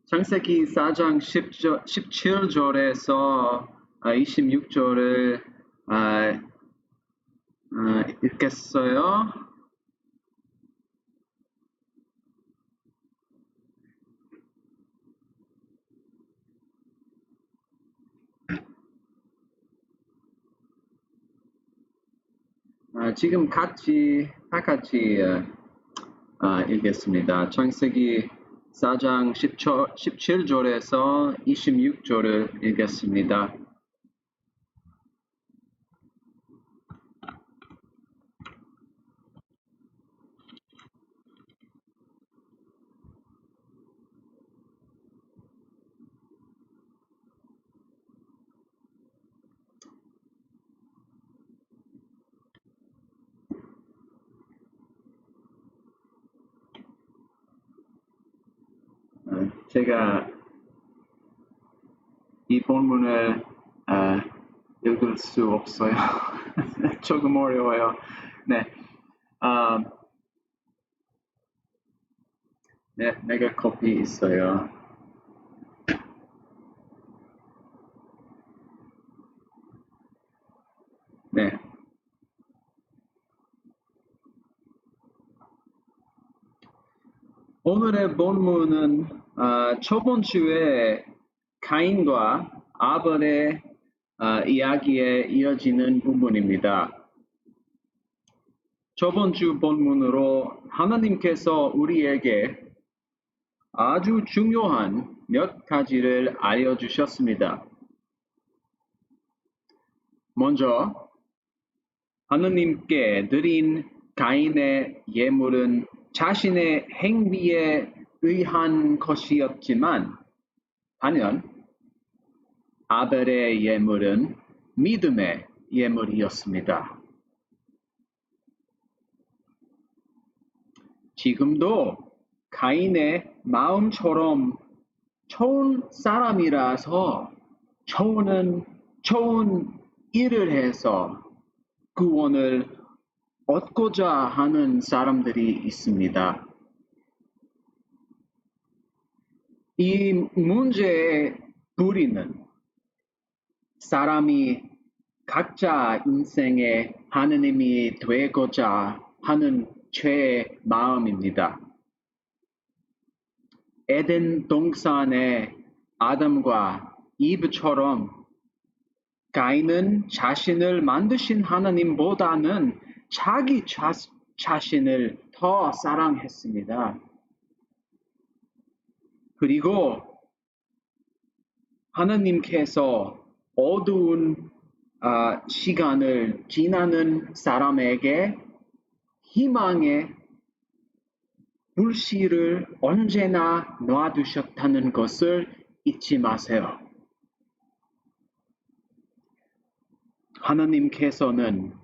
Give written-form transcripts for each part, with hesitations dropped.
창세기 4장 17절에서 26절을 읽겠어요. 지금 다 같이 읽겠습니다. 창세기 4장 17절에서 26절을 읽겠습니다. 제가 이 본문을 읽을 수 없어요. 조금 어려워요. 네, 내가 커피 있어요. 네. 오늘의 본문은 저번 주에 가인과 아벨의 이야기에 이어지는 부분입니다. 저번 주 본문으로 하나님께서 우리에게 아주 중요한 몇 가지를 알려주셨습니다. 먼저 하나님께 드린 가인의 예물은 자신의 행위에 의한 것이었지만 반면 아벨의 예물은 믿음의 예물이었습니다. 지금도 가인의 마음처럼 좋은 사람이라서 좋은 일을 해서 구원을 얻고자 하는 사람들이 있습니다. 이 문제의 뿌리는 사람이 각자 인생의 하느님이 되고자 하는 죄의 마음입니다. 에덴 동산의 아담과 이브처럼 가인은 자신을 만드신 하나님보다는 자기 자신을 더 사랑했습니다. 그리고 하나님께서 어두운 시간을 지나는 사람에게 희망의 불씨를 언제나 놔두셨다는 것을 잊지 마세요. 하나님께서는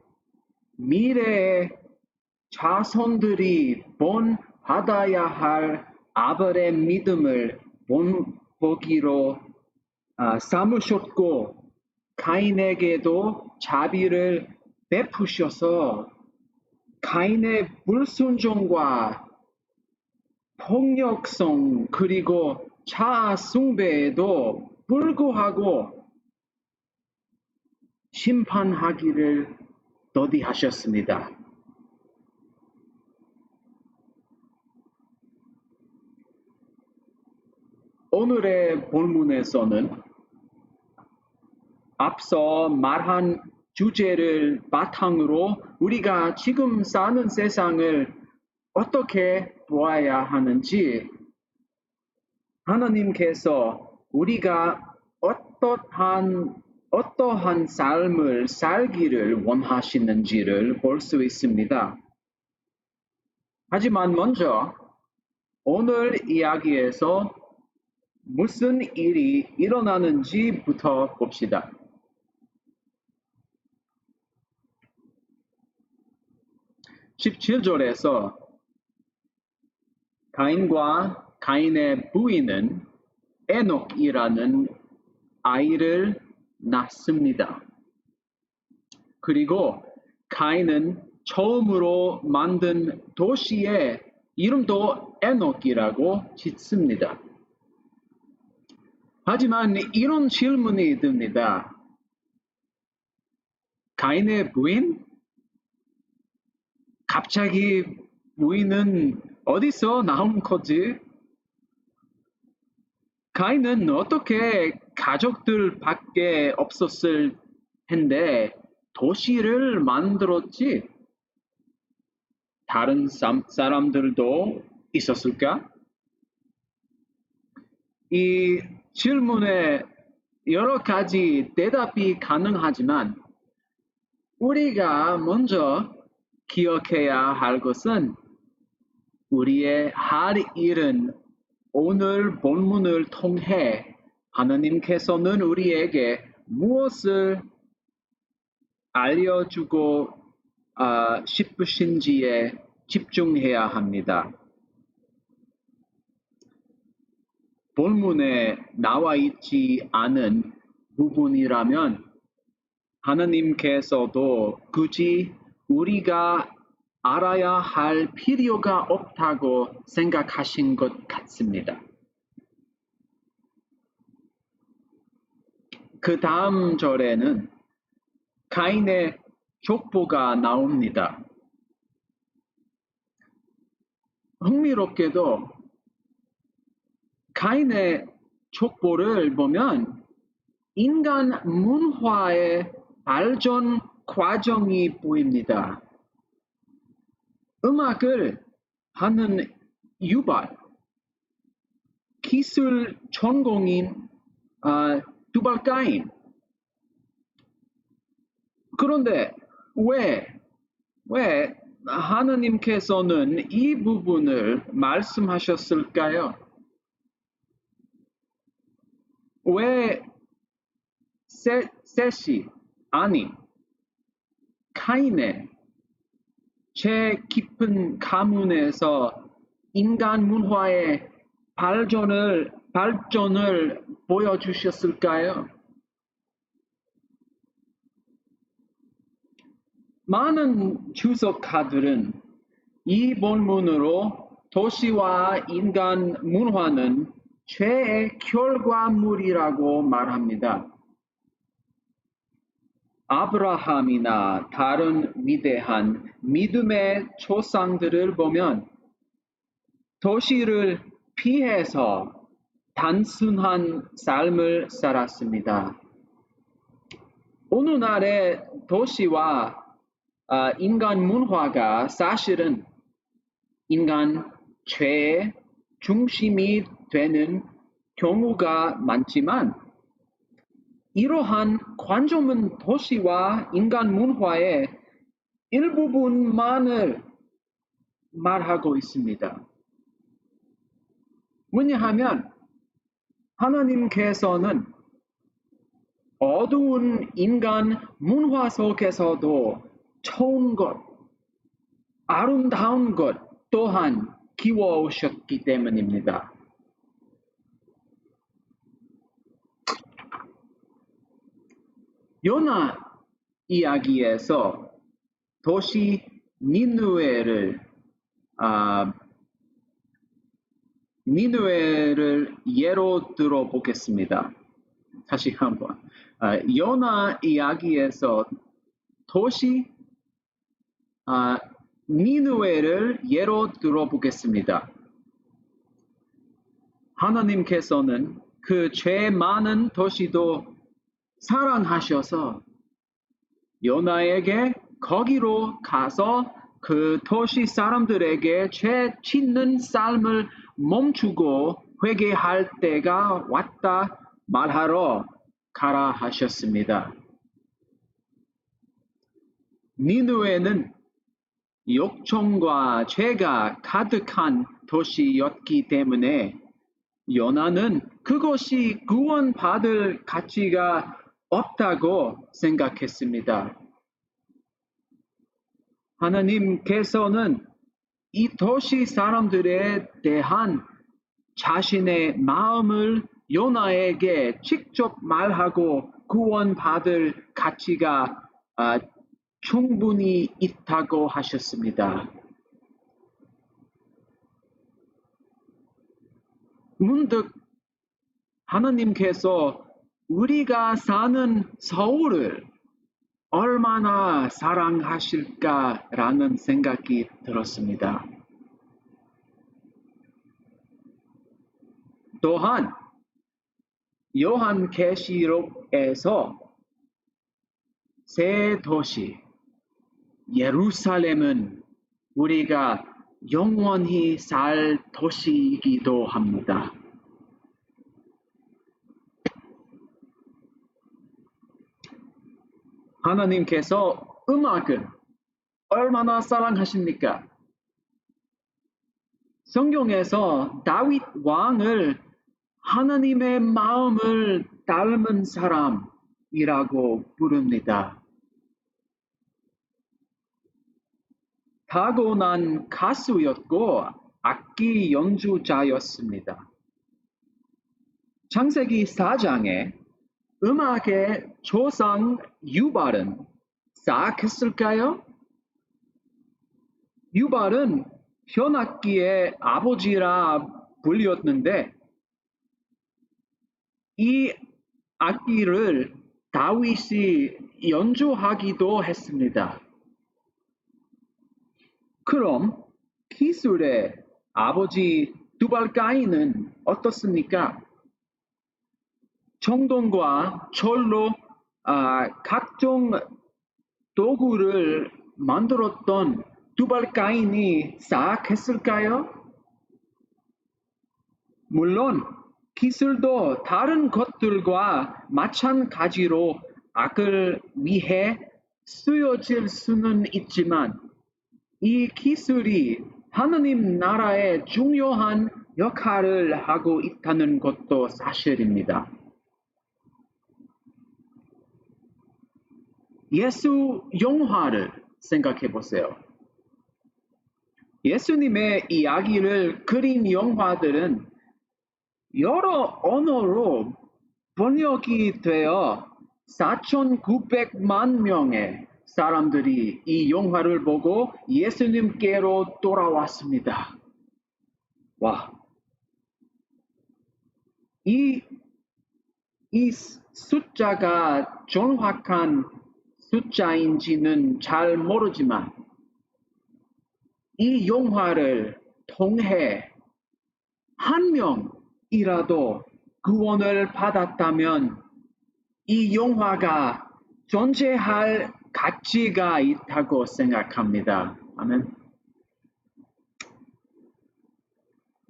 미래의 자손들이 본받아야 할 아벨의 믿음을 본보기로 삼으셨고 가인에게도 자비를 베푸셔서 가인의 불순종과 폭력성 그리고 자아 숭배에도 불구하고 심판하기를 더디하셨습니다. 오늘의 본문에서는 앞서 말한 주제를 바탕으로 우리가 지금 사는 세상을 어떻게 보아야 하는지, 하나님께서 우리가 어떠한 삶을 살기를 원하시는지를 볼 수 있습니다. 하지만 먼저 오늘 이야기에서 무슨 일이 일어나는지부터 봅시다. 17절에서 가인과 가인의 부인은 에녹이라는 아이를 낳습니다. 그리고 가인은 처음으로 만든 도시의 이름도 에녹이라고 짓습니다. 하지만 이런 질문이 듭니다. 가인의 부인? 갑자기 부인은 어디서 나온 거지? 가인은 어떻게 가족들밖에 없었을 텐데 도시를 만들었지? 다른 사람들도 있었을까? 이 질문에 여러 가지 대답이 가능하지만 우리가 먼저 기억해야 할 것은 우리의 할 일은 오늘 본문을 통해 하나님께서는 우리에게 무엇을 알려주고 싶으신지에 집중해야 합니다. 본문에 나와 있지 않은 부분이라면 하나님께서도 굳이 우리가 알아야 할 필요가 없다고 생각하신 것 같습니다. 그 다음 절에는 가인의 족보가 나옵니다. 흥미롭게도 가인의 족보를 보면 인간 문화의 발전 과정이 보입니다. 음악을 하는 유발, 기술 전공인 두발 가인. 그런데 왜 하나님께서는 이 부분을 말씀하셨을까요? 왜 셋이 아니 카인의 제 깊은 가문에서 인간 문화의 발전을 보여주셨을까요? 많은 주석가들은 이 본문으로 도시와 인간 문화는 죄의 결과물이라고 말합니다. 아브라함이나 다른 위대한 믿음의 조상들을 보면 도시를 피해서 단순한 삶을 살았습니다. 오늘날의 도시와 인간 문화가 사실은 인간 죄의 중심이 되는 경우가 많지만 이러한 관점은 도시와 인간 문화의 일부분만을 말하고 있습니다. 왜냐하면 하나님께서는 어두운 인간 문화 속에서도 좋은 것, 아름다운 것 또한 키워오셨기 때문입니다. 요나 이야기에서 도시 니느웨를 예로 들어보겠습니다. 다시 한번. 요나 이야기에서 도시 니느웨를 예로 들어보겠습니다. 하나님께서는 그 죄 많은 도시도 사랑하셔서 요나에게 거기로 가서 그 도시 사람들에게 죄 짓는 삶을 멈추고 회개할 때가 왔다 말하러 가라 하셨습니다. 니느웨는 욕정과 죄가 가득한 도시였기 때문에 요나는 그것이 구원받을 가치가 없다고 생각했습니다. 하나님께서는 이 도시 사람들에 대한 자신의 마음을 요나에게 직접 말하고 구원받을 가치가 충분히 있다고 하셨습니다. 문득 하나님께서 우리가 사는 서울을 얼마나 사랑하실까라는 생각이 들었습니다. 또한 요한계시록에서 새 도시 예루살렘은 우리가 영원히 살 도시이기도 합니다. 하나님께서 음악을 얼마나 사랑하십니까? 성경에서 다윗 왕을 하나님의 마음을 닮은 사람이라고 부릅니다. 타고난 가수였고 악기 연주자였습니다. 창세기 4장에 음악의 조상 유발은 싹했을까요? 유발은 현악기의 아버지라 불렸는데 이 악기를 다윗이 연주하기도 했습니다. 그럼 기술의 아버지 두발가인은 어떻습니까? 청동과 철로 각종 도구를 만들었던 두발가인이 싹했을까요? 물론 기술도 다른 것들과 마찬가지로 악을 위해 쓰여질 수는 있지만 이 기술이 하느님 나라에 중요한 역할을 하고 있다는 것도 사실입니다. 예수 영화를 생각해 보세요. 예수님의 이야기를 그린 영화들은 여러 언어로 번역이 되어 4,900만 명의 사람들이 이 영화를 보고 예수님께로 돌아왔습니다. 와, 이 숫자가 정확한 숫자인지는 잘 모르지만 이 영화를 통해 한 명이라도 구원을 받았다면 이 영화가 존재할 가치가 있다고 생각합니다. 아멘.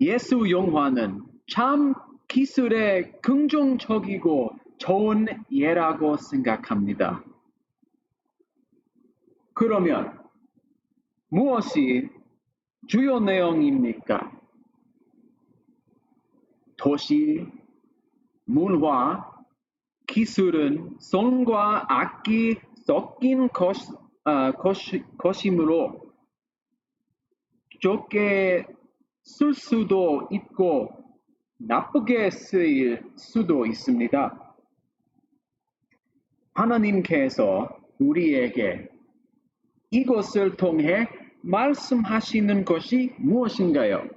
예수 영화는 참 기술의 긍정적이고 좋은 예라고 생각합니다. 그러면 무엇이 주요 내용입니까? 도시, 문화, 기술은 손과 악기 섞인 것이므로 좋게 쓸 수도 있고 나쁘게 쓰일 수도 있습니다. 하나님께서 우리에게 이것을 통해 말씀하시는 것이 무엇인가요?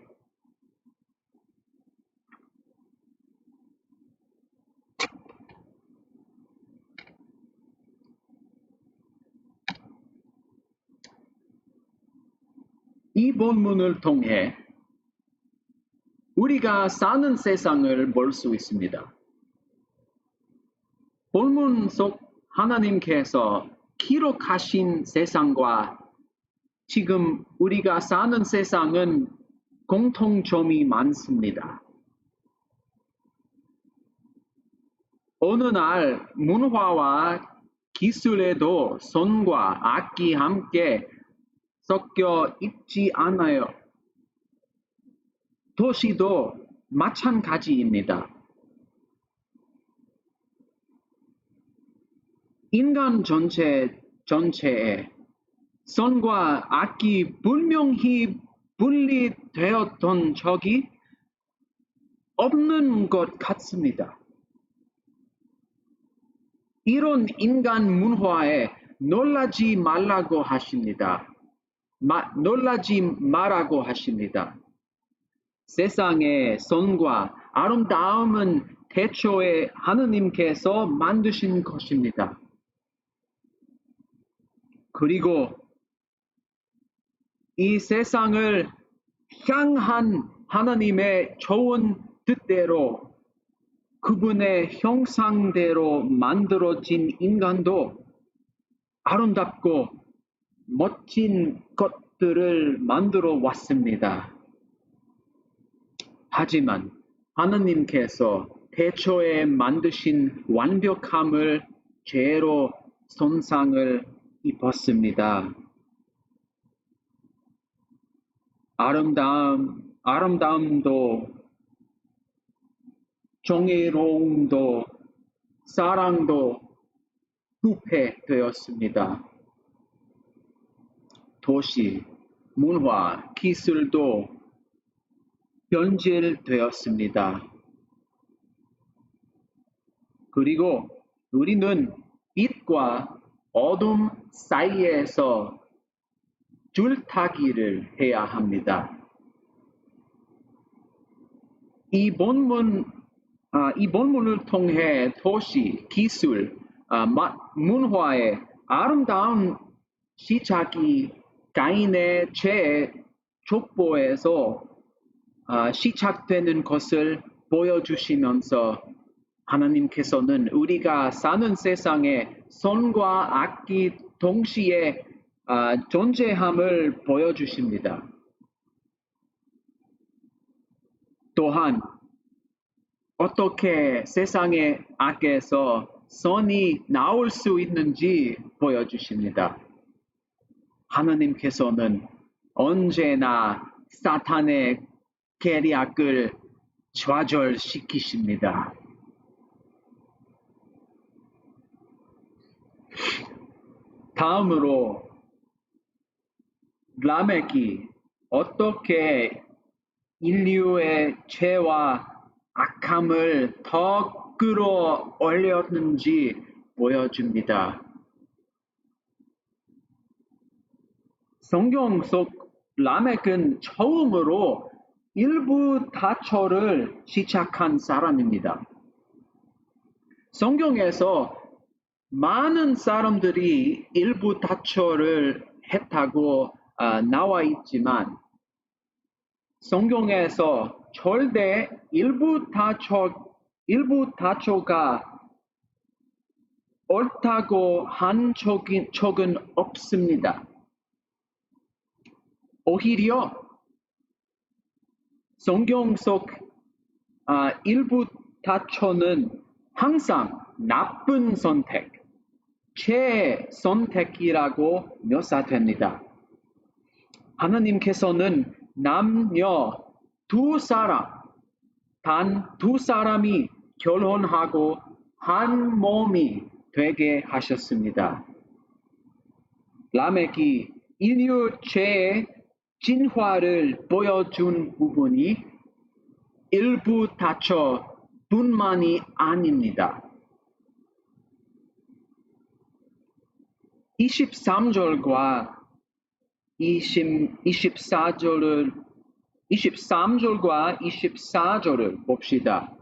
이 본문을 통해 우리가 사는 세상을 볼 수 있습니다. 본문 속 하나님께서 기록하신 세상과 지금 우리가 사는 세상은 공통점이 많습니다. 어느 날 문화와 기술에도 손과 악기 함께 섞여 있지 않아요. 도시도 마찬가지입니다. 인간 전체에 손과 악기 분명히 분리되었던 적이 없는 것 같습니다. 이런 인간 문화에 놀라지 말라고 하십니다. 놀라지 말라고 하십니다. 세상의 손과 아름다움은 태초에 하느님께서 만드신 것입니다. 그리고 이 세상을 향한 하나님의 좋은 뜻대로 그분의 형상대로 만들어진 인간도 아름답고 멋진 것들을 만들어 왔습니다. 하지만 하나님께서 태초에 만드신 완벽함을 죄로 손상을 입었습니다. 아름다움도 정의로움도 사랑도 부패되었습니다. 도시, 문화, 기술도 변질되었습니다. 그리고 우리는 빛과 어둠 사이에서 줄타기를 해야 합니다. 이 본문을 통해 도시, 기술, 문화의 아름다운 시작이 가인의 죄 족보에서 시작되는 것을 보여주시면서 하나님께서는 우리가 사는 세상에 선과 악이 동시에 존재함을 보여주십니다. 또한 어떻게 세상의 악에서 선이 나올 수 있는지 보여주십니다. 하나님께서는 언제나 사탄의 계략을 좌절시키십니다. 다음으로 라멕이 어떻게 인류의 죄와 악함을 더 끌어올렸는지 보여줍니다. 성경 속 라멕은 처음으로 일부 다처를 시작한 사람입니다. 성경에서 많은 사람들이 일부 다처를 했다고 나와 있지만 성경에서 절대 일부 다처가 옳다고 한 적은 없습니다. 오히려 성경 속 일부 다처는 항상 나쁜 선택, 죄의 선택이라고 묘사됩니다. 하나님께서는 남녀 단 두 사람이 결혼하고 한 몸이 되게 하셨습니다. 라멕이 인류 죄의 진화를 보여준 부분이 일부 다처뿐만이 아닙니다. 23절과 24절을 봅시다.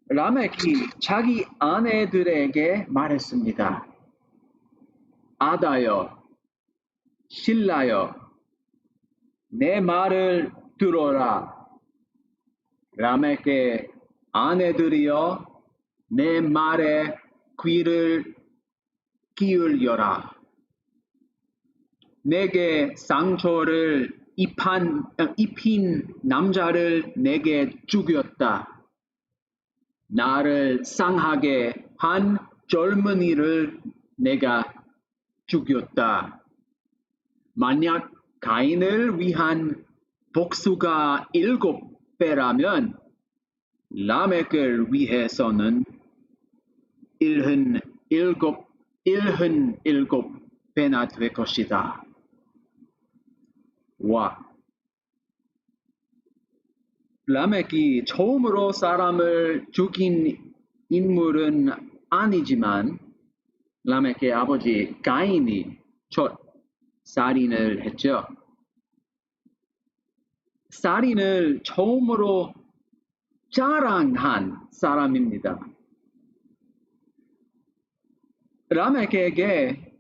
라멕이 자기 아내들에게 말했습니다. 아다여, 신라여, 내 말을 들어라. 라멕의 아내들이여, 내 말에 귀를 기울여라. 내게 상처를 입힌 남자를 내게 죽였다. 나를 상하게 한 젊은이를 내가 죽였다. 만약 가인을 위한 복수가 7배라면 라멕을 위해서는 일흔 7배나 될 것이다. 와. 라멕이 처음으로 사람을 죽인 인물은 아니지만 라멕의 아버지 가인이 첫 살인을 했죠. 살인을 처음으로 자랑한 사람입니다. 라멕에게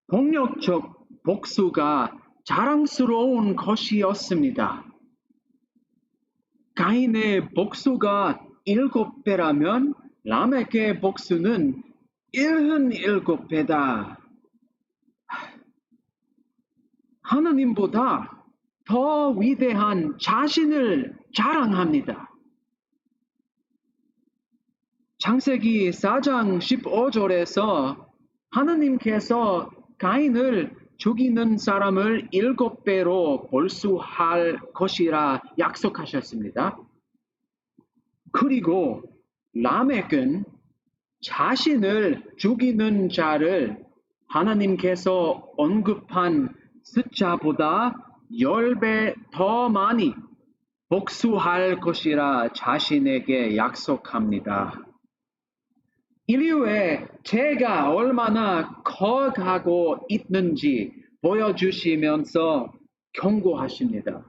폭력적 복수가 자랑스러운 것이었습니다. 가인의 복수가 7배라면 라멕의 복수는 77배다. 하나님보다 더 위대한 자신을 자랑합니다. 창세기 4장 15절에서 하나님께서 가인을 죽이는 사람을 7배로 벌수할 것이라 약속하셨습니다. 그리고 라멕은 자신을 죽이는 자를 하나님께서 언급한 숫자보다 10배 더 많이 복수할 것이라 자신에게 약속합니다. 인류의 죄가 얼마나 커가고 있는지 보여주시면서 경고하십니다.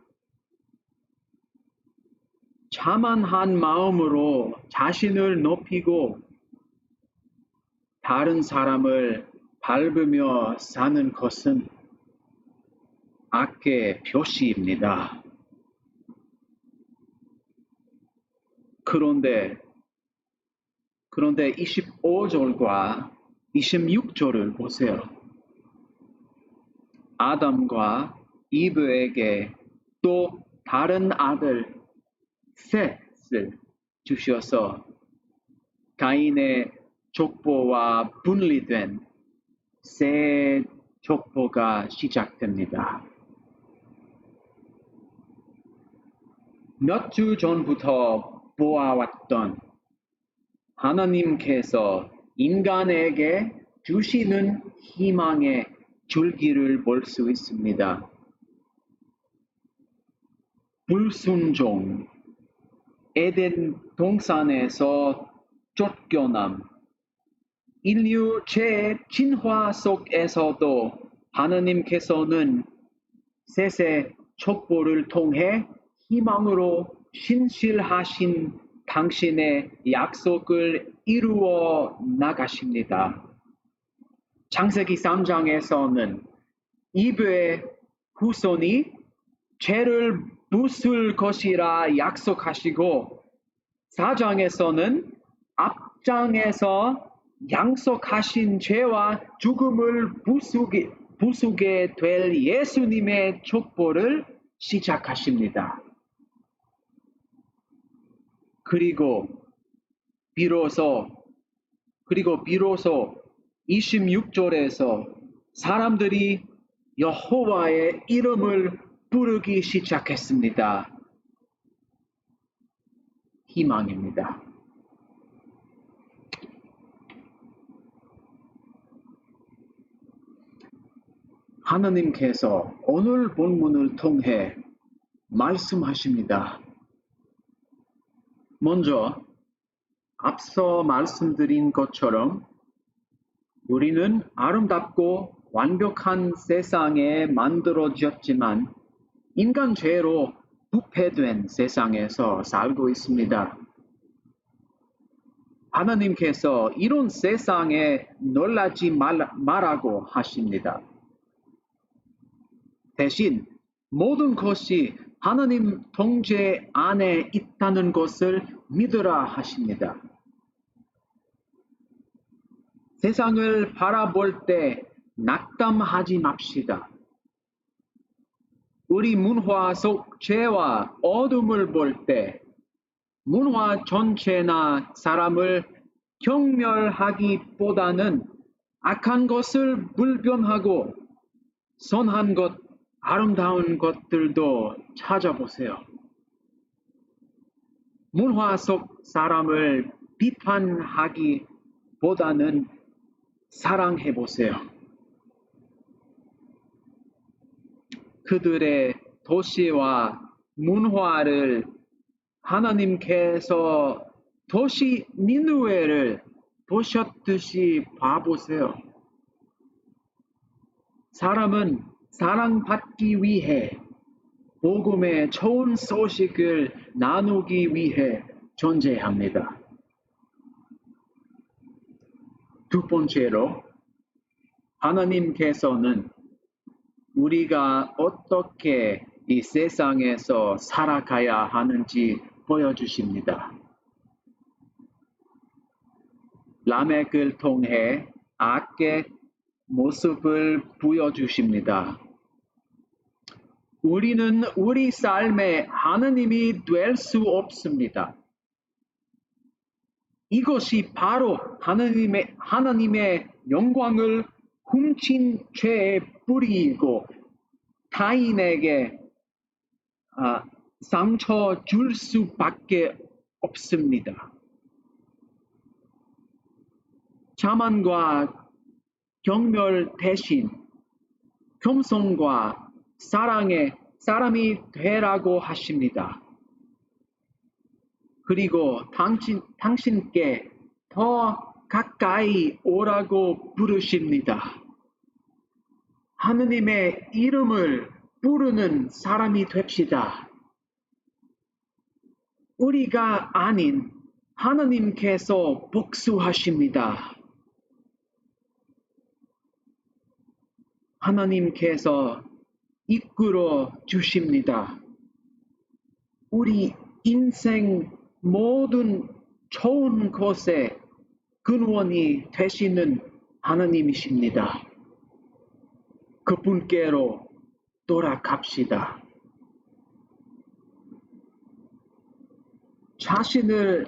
자만한 마음으로 자신을 높이고 다른 사람을 밟으며 사는 것은 악의 표시입니다. 그런데 25절과 26절을 보세요. 아담과 이브에게 또 다른 아들 셋을 주셔서 가인의 족보와 분리된 새 족보가 시작됩니다. 몇 주 전부터 보아왔던 하나님께서 인간에게 주시는 희망의 줄기를 볼 수 있습니다. 불순종, 에덴 동산에서 쫓겨남, 인류 재진화 속에서도 하나님께서는 셋의 촉보를 통해 희망으로 신실하신 당신의 약속을 이루어 나가십니다. 창세기 3장에서는 이브의 후손이 죄를 부술 것이라 약속하시고 4장에서는 앞장에서 약속하신 죄와 죽음을 부수게 될 예수님의 촉보를 시작하십니다. 그리고 비로소 26절에서 사람들이 여호와의 이름을 부르기 시작했습니다. 희망입니다. 하나님께서 오늘 본문을 통해 말씀하십니다. 먼저 앞서 말씀드린 것처럼 우리는 아름답고 완벽한 세상에 만들어졌지만 인간 죄로 부패된 세상에서 살고 있습니다. 하나님께서 이런 세상에 놀라지 말라고 하십니다. 대신 모든 것이 하나님 통제 안에 있다는 것을 믿으라 하십니다. 세상을 바라볼 때 낙담하지 맙시다. 우리 문화 속 죄와 어둠을 볼 때 문화 전체나 사람을 경멸하기보다는 악한 것을 불변하고 선한 것, 아름다운 것들도 찾아보세요. 문화 속 사람을 비판하기보다는 사랑해보세요. 그들의 도시와 문화를 하나님께서 도시 니느웨를 보셨듯이 봐보세요. 사람은 사랑받기 위해 복음의 좋은 소식을 나누기 위해 존재합니다. 두 번째로, 하나님께서는 우리가 어떻게 이 세상에서 살아가야 하는지 보여주십니다. 라멕을 통해 악의 모습을 보여주십니다. 우리는 우리 삶에 하나님이 될 수 없습니다. 이것이 바로 하나님의 영광을 훔친 죄의 뿌리이고 타인에게 상처 줄 수밖에 없습니다. 자만과 경멸 대신 겸손과 사랑의 사람이 되라고 하십니다. 그리고 당신께 더 가까이 오라고 부르십니다. 하느님의 이름을 부르는 사람이 됩시다. 우리가 아닌 하나님께서 복수하십니다. 하나님께서 이끌어 주십니다. 우리 인생 모든 좋은 것의 근원이 되시는 하나님이십니다. 그분께로 돌아갑시다. 자신을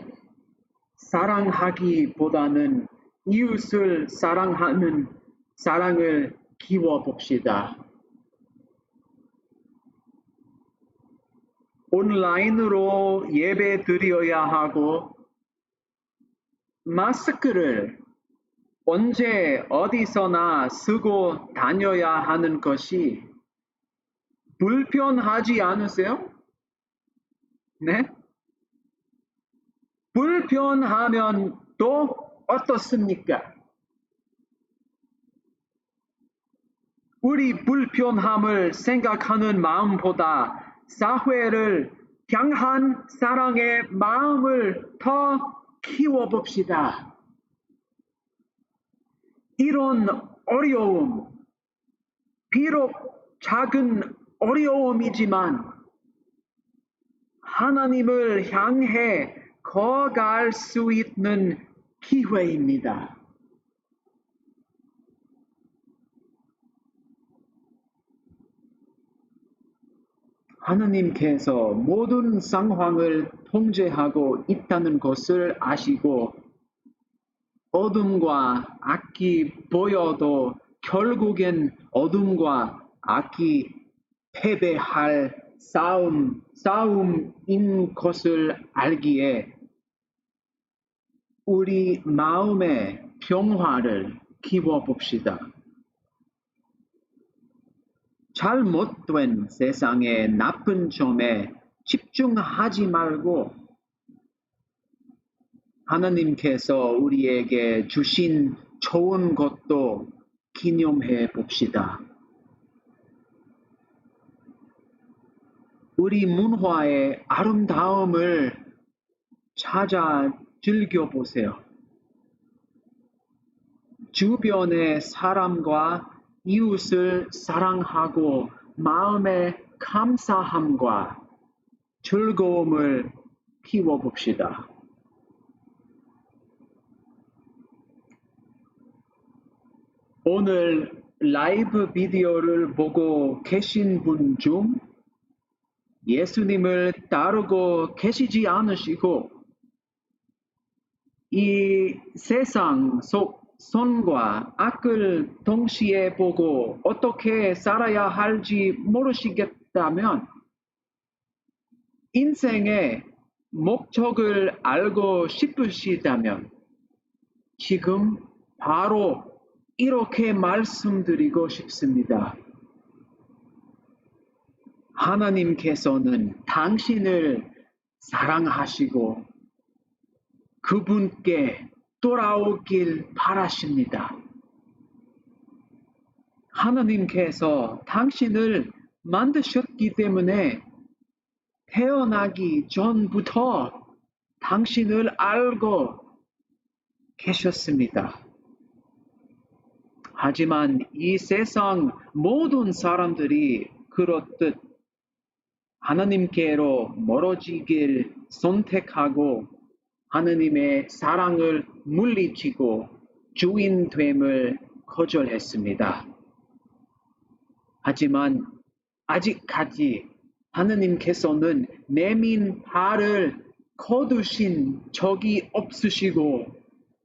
사랑하기보다는 이웃을 사랑하는 사랑을 키워봅시다. 온라인으로 예배 드려야 하고 마스크를 언제 어디서나 쓰고 다녀야 하는 것이 불편하지 않으세요? 네? 불편하면 또 어떻습니까? 우리 불편함을 생각하는 마음보다 사회를 향한 사랑의 마음을 더 키워봅시다. 이런 어려움, 비록 작은 어려움이지만 하나님을 향해 거갈 수 있는 기회입니다. 하나님께서 모든 상황을 통제하고 있다는 것을 아시고 어둠과 악이 보여도 결국엔 어둠과 악이 패배할 싸움인 것을 알기에 우리 마음의 평화를 키워봅시다. 잘못된 세상의 나쁜 점에 집중하지 말고 하나님께서 우리에게 주신 좋은 것도 기념해 봅시다. 우리 문화의 아름다움을 찾아 즐겨보세요. 주변의 사람과 이웃을 사랑하고 마음의 감사함과 즐거움을 키워봅시다. 오늘 라이브 비디오를 보고 계신 분 중 예수님을 따르고 계시지 않으시고 이 세상 속 선과 악을 동시에 보고 어떻게 살아야 할지 모르시겠다면 인생의 목적을 알고 싶으시다면 지금 바로 이렇게 말씀드리고 싶습니다. 하나님께서는 당신을 사랑하시고 그분께 돌아오길 바라십니다. 하나님께서 당신을 만드셨기 때문에 태어나기 전부터 당신을 알고 계셨습니다. 하지만 이 세상 모든 사람들이 그렇듯 하나님께로 멀어지길 선택하고 하나님의 사랑을 물리치고 주인됨을 거절했습니다. 하지만 아직까지 하나님께서는 내민 발을 거두신 적이 없으시고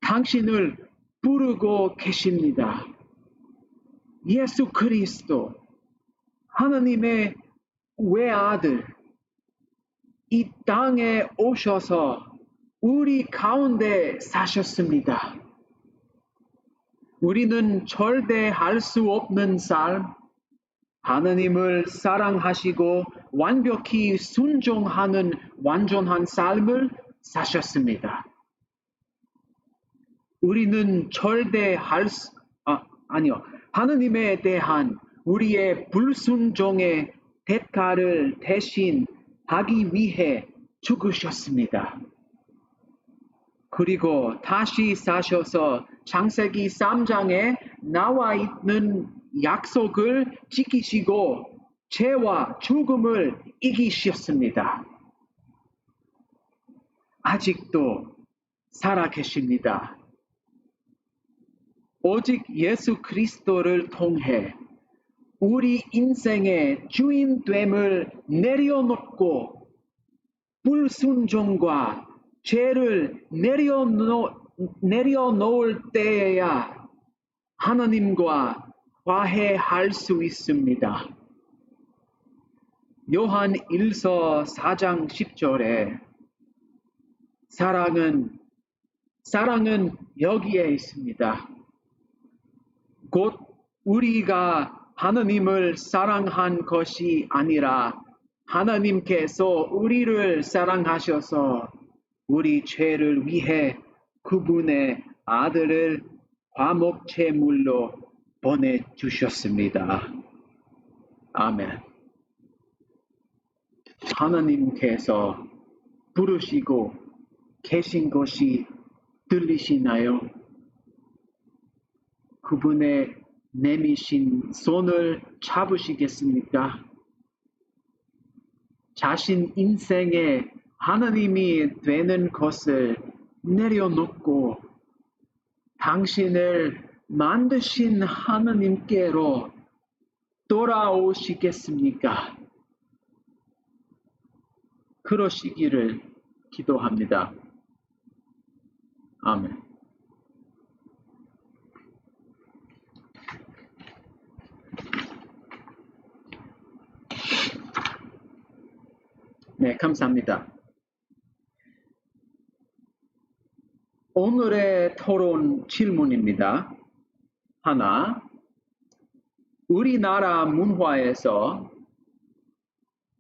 당신을 부르고 계십니다. 예수 그리스도, 하나님의 외아들, 이 땅에 오셔서 우리 가운데 사셨습니다. 우리는 절대 할 수 없는 삶, 하나님을 사랑하시고 완벽히 순종하는 완전한 삶을 사셨습니다. 우리는 절대 하나님에 대한 우리의 불순종의 대가를 대신하기 위해 죽으셨습니다. 그리고 다시 사셔서 창세기 3장에 나와 있는 약속을 지키시고 죄와 죽음을 이기셨습니다. 아직도 살아계십니다. 오직 예수 그리스도를 통해 우리 인생의 주인됨을 내려놓고 불순종과 죄를 내려놓을 때에야 하나님과 화해할 수 있습니다. 요한 1서 4장 10절에 사랑은 여기에 있습니다. 곧 우리가 하나님을 사랑한 것이 아니라 하나님께서 우리를 사랑하셔서 우리 죄를 위해 그분의 아들을 화목제물로 보내주셨습니다. 아멘. 하나님께서 부르시고 계신 것이 들리시나요? 그분의 내미신 손을 잡으시겠습니까? 자신 인생에 하나님이 되는 것을 내려놓고 당신을 만드신 하나님께로 돌아오시겠습니까? 그러시기를 기도합니다. 아멘. 네, 감사합니다. 오늘의 토론 질문입니다. 하나, 우리나라 문화에서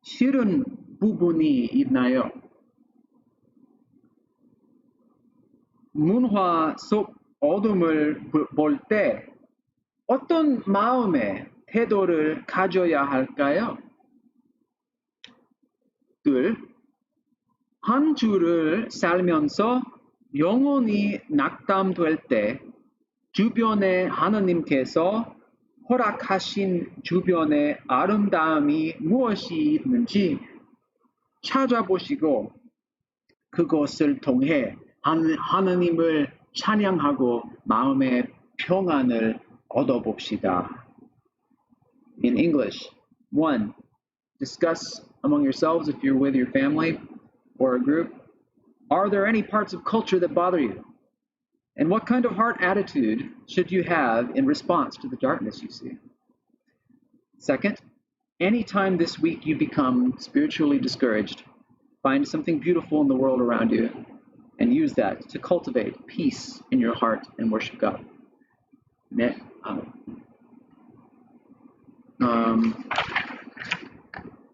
싫은 부분이 있나요? 문화 속 어둠을 볼 때 어떤 마음의 태도를 가져야 할까요? 둘, 한 주를 살면서 영혼이 낙담될 때 주변에 하나님께서 허락하신 주변의 아름다움이 무엇이 있는지 찾아보시고 그것을 통해 하나님을 찬양하고 마음의 평안을 얻어봅시다. In English, 1. Discuss among yourselves if you're with your family or a group. Are there any parts of culture that bother you? And what kind of heart attitude should you have in response to the darkness you see? Second, anytime this week you become spiritually discouraged, find something beautiful in the world around you and use that to cultivate peace in your heart and worship God. 네.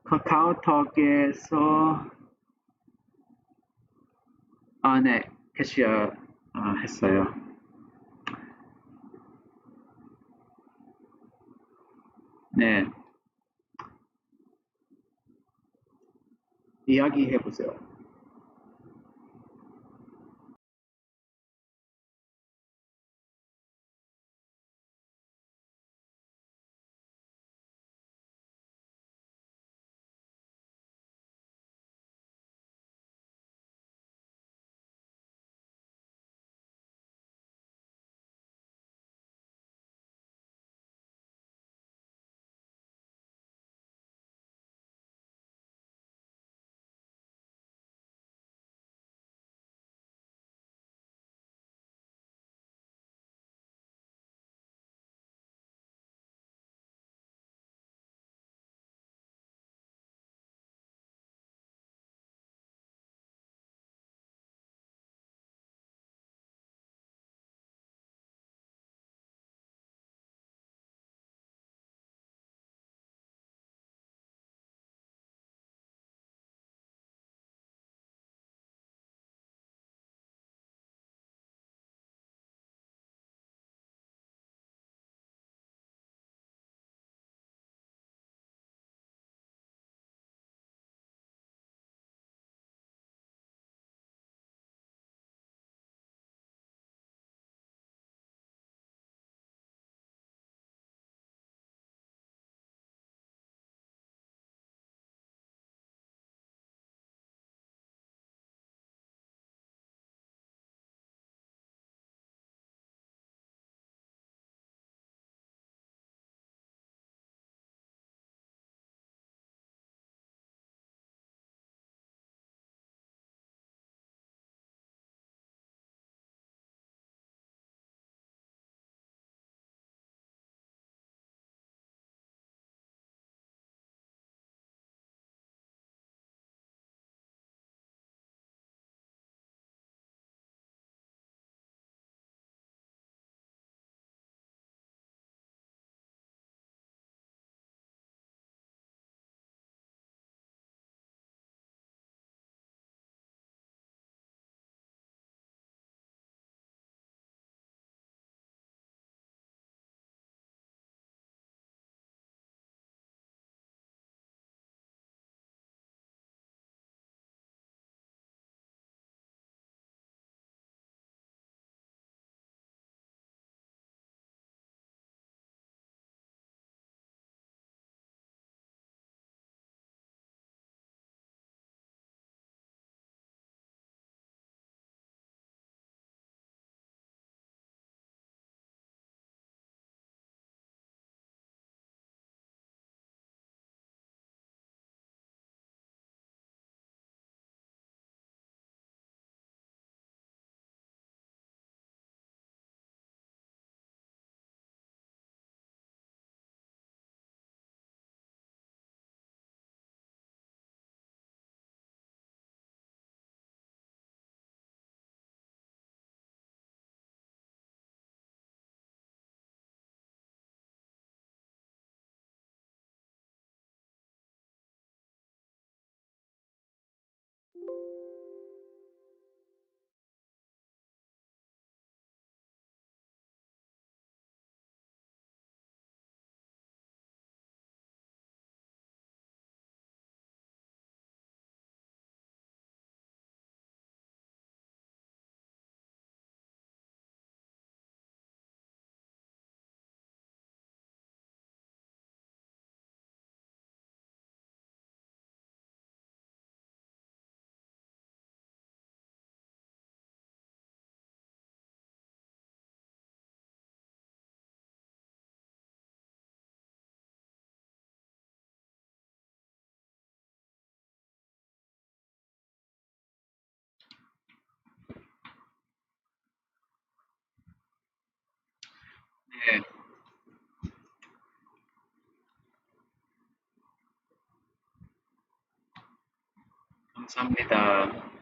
카카오톡에서 네, 캐시어 했어요. 네. 이야기해 보세요. 네, 감사합니다.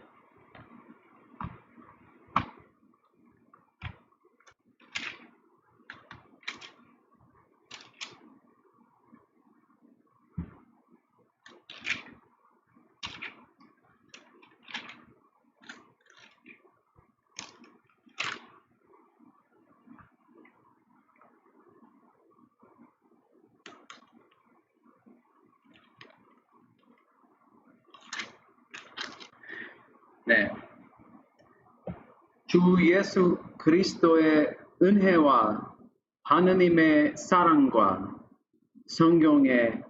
네, 주 예수 그리스도의 은혜와 하느님의 사랑과 성경의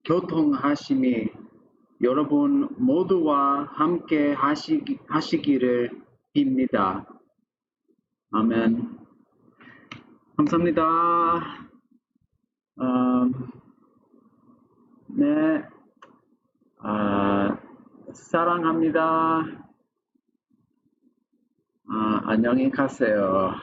교통하심이 여러분 모두와 함께 하시기를 빕니다. 아멘. 감사합니다. 네, 사랑합니다. 안녕히 가세요.